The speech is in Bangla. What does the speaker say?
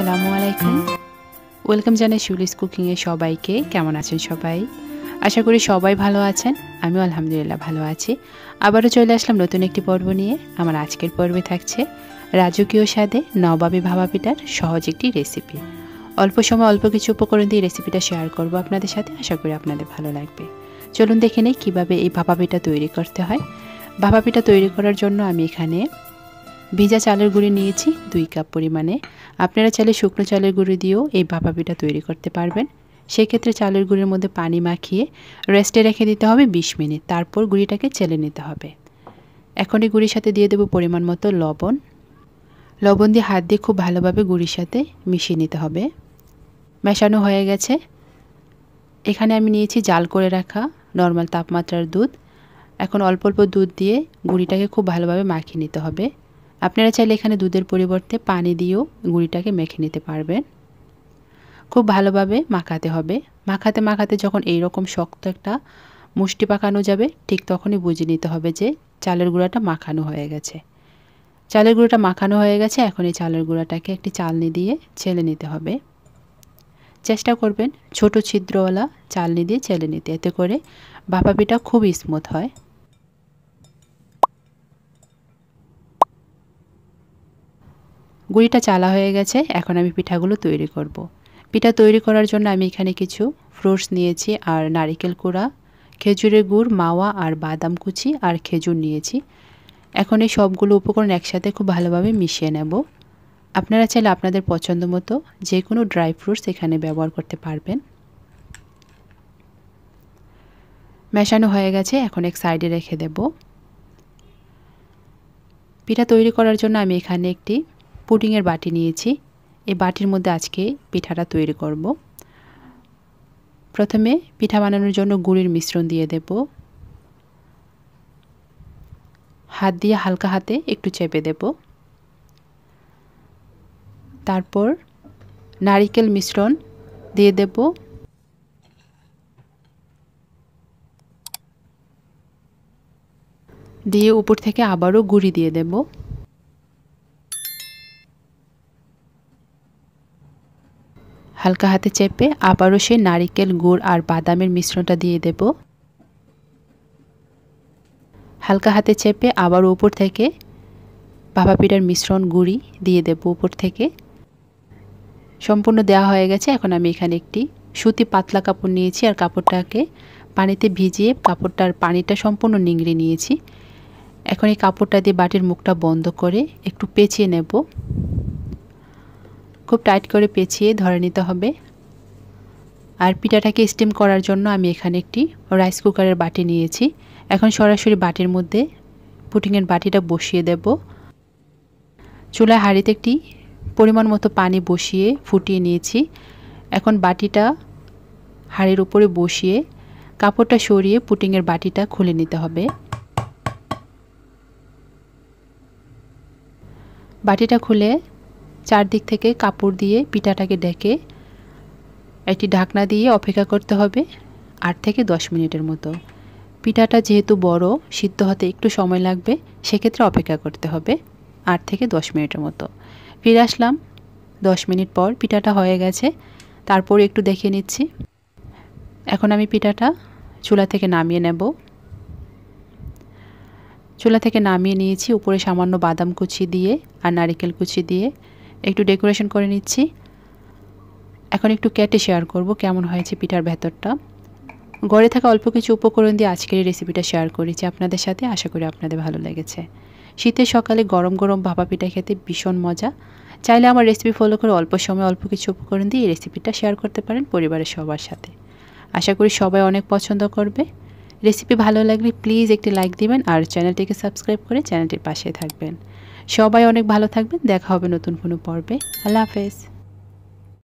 আসসালামু আলাইকুম। ওয়েলকাম জানাই শিউলিস কুকিং এ সবাইকে। কেমন আছেন সবাই? আশা করি সবাই ভালো আছেন। আমিও আলহামদুলিল্লাহ ভালো আছি। আবারও চলে আসলাম নতুন একটি পর্ব নিয়ে। আমার আজকের পর্বে থাকছে রাজকীয় স্বাদে নবাবী ভাপা পিঠার সহজ একটি রেসিপি। অল্প সময় অল্প কিছু উপকরণ দিয়ে রেসিপিটা শেয়ার করব আপনাদের সাথে। আশা করি আপনাদের ভালো লাগবে। চলুন দেখে নেই কীভাবে এই ভাপা পিঠা তৈরি করতে হয়। ভাপা পিঠা তৈরি করার জন্য আমি এখানে ভিজা চালের গুঁড়ি নিয়েছি 2 কাপ পরিমাণে। আপনারা চাইলে শুকনো চালের গুঁড়ি দিয়েও এই ভাপা পিঠা তৈরি করতে পারবেন। সেক্ষেত্রে চালের গুঁড়ির মধ্যে পানি মাখিয়ে রেস্টে রেখে দিতে হবে 20 মিনিট। তারপর গুঁড়িটাকে চেলে নিতে হবে। এখন এই গুঁড়ির সাথে দিয়ে দেব পরিমাণ মতো লবণ। লবণ দিয়ে হাত দিয়ে খুব ভালোভাবে গুঁড়ির সাথে মিশিয়ে নিতে হবে। মেশানো হয়ে গেছে। এখানে আমি নিয়েছি জাল করে রাখা নর্মাল তাপমাত্রার দুধ। এখন অল্প অল্প দুধ দিয়ে গুঁড়িটাকে খুব ভালোভাবে মাখিয়ে নিতে হবে। আপনারা চাইলে এখানে দুধের পরিবর্তে পানি দিয়েও গুঁড়িটাকে মেখে নিতে পারবেন। খুব ভালোভাবে মাখাতে হবে। মাখাতে মাখাতে যখন এই রকম শক্ত একটা মুষ্টি পাকানো যাবে, ঠিক তখনই বুঝে নিতে হবে যে চালের গুঁড়াটা মাখানো হয়ে গেছে। চালের গুঁড়োটা মাখানো হয়ে গেছে। এখন এই চালের গুঁড়াটাকে একটি চালনি দিয়ে চেলে নিতে হবে। চেষ্টা করবেন ছোট ছিদ্রওয়ালা চালনি দিয়ে চেলে নিতে, এতে করে ভাপা পিঠা খুব স্মুথ হয়। গুঁড়িটা চালা হয়ে গেছে। এখন আমি পিঠাগুলো তৈরি করব। পিঠা তৈরি করার জন্য আমি এখানে কিছু ফ্রুটস নিয়েছি আর নারিকেল কোড়া, খেজুরের গুড়, মাওয়া আর বাদাম কুচি আর খেজুর নিয়েছি। এখন এই সবগুলো উপকরণ একসাথে খুব ভালোভাবে মিশিয়ে নেব। আপনারা চাইলে আপনাদের পছন্দ মতো যে কোনো ড্রাই ফ্রুটস এখানে ব্যবহার করতে পারবেন। মেশানো হয়ে গেছে। এখন এক সাইডে রেখে দেব। পিঠা তৈরি করার জন্য আমি এখানে একটি পুডিংয়ের বাটি নিয়েছি। এই বাটির মধ্যে আজকে পিঠাটা তৈরি করব। প্রথমে পিঠা বানানোর জন্য গুড়ের মিশ্রণ দিয়ে দেব। হাত দিয়ে হালকা হাতে একটু চেপে দেব। তারপর নারিকেল মিশ্রণ দিয়ে দেব। দিয়ে উপর থেকে আবারও গুঁড়ি দিয়ে দেব। হালকা হাতে চেপে আবারও সেই নারিকেল, গুড় আর বাদামের মিশ্রণটা দিয়ে দেব। হালকা হাতে চেপে আবার উপর থেকে ভাপা পিঠার মিশ্রণ গুঁড়ি দিয়ে দেব উপর থেকে। সম্পূর্ণ দেওয়া হয়ে গেছে। এখন আমি এখানে একটি সুতি পাতলা কাপড় নিয়েছি আর কাপড়টাকে পানিতে ভিজিয়ে কাপড়টার পানিটা সম্পূর্ণ নিংড়ে নিয়েছি। এখন এই কাপড়টা দিয়ে বাটির মুখটা বন্ধ করে একটু পেঁচিয়ে নেব। খুব টাইট করে পেঁচিয়ে ধরে নিতে হবে। আর পিঠাটাকে স্টিম করার জন্য আমি এখানে একটি রাইস কুকারের বাটি নিয়েছি। এখন সরাসরি বাটির মধ্যে পুডিংয়ের বাটিটা বসিয়ে দেব। চুলায় হাঁড়িতে একটি পরিমাণ মতো পানি বসিয়ে ফুটিয়ে নিয়েছি। এখন বাটিটা হাঁড়ির উপরে বসিয়ে কাপড়টা সরিয়ে পুডিংয়ের বাটিটা খুলে নিতে হবে। বাটিটা খুলে চারদিক থেকে কাপড় দিয়ে পিঠাটাকে ঢেকে একটি ঢাকনা দিয়ে অপেক্ষা করতে হবে 8 থেকে 10 মিনিটের মতো। পিঠাটা যেহেতু বড়, সিদ্ধ হতে একটু সময় লাগবে, সেক্ষেত্রে অপেক্ষা করতে হবে 8 থেকে 10 মিনিটের মতো। ফিরে আসলাম 10 মিনিট পর। পিঠাটা হয়ে গেছে। তারপর একটু দেখে নিচ্ছি। এখন আমি পিঠাটা চুলা থেকে নামিয়ে নেব। চুলা থেকে নামিয়ে নিয়েছি। উপরে সামান্য বাদাম কুচি দিয়ে আর নারিকেল কুচি দিয়ে একটু ডেকোরেশন করে নিচ্ছি। এখন একটু কেটে শেয়ার করব কেমন হয়েছে পিঠার ভেতরটা। ঘরে থাকা অল্প কিছু উপকরণ দিয়ে আজকের এই রেসিপিটা শেয়ার করেছি আপনাদের সাথে। আশা করি আপনাদের ভালো লেগেছে। শীতের সকালে গরম গরম ভাপা পিঠা খেতে ভীষণ মজা। চাইলে আমার রেসিপি ফলো করে অল্প সময় অল্প কিছু উপকরণ দিয়ে এই রেসিপিটা শেয়ার করতে পারেন পরিবারের সবার সাথে। আশা করি সবাই অনেক পছন্দ করবে। রেসিপি ভালো লাগলে প্লিজ একটি লাইক দিবেন আর চ্যানেলটিকে সাবস্ক্রাইব করে চ্যানেলটির পাশে থাকবেন। সবাই অনেক ভালো থাকবেন। দেখা হবে নতুন কোনো পর্বে। আল্লাহ হাফেজ।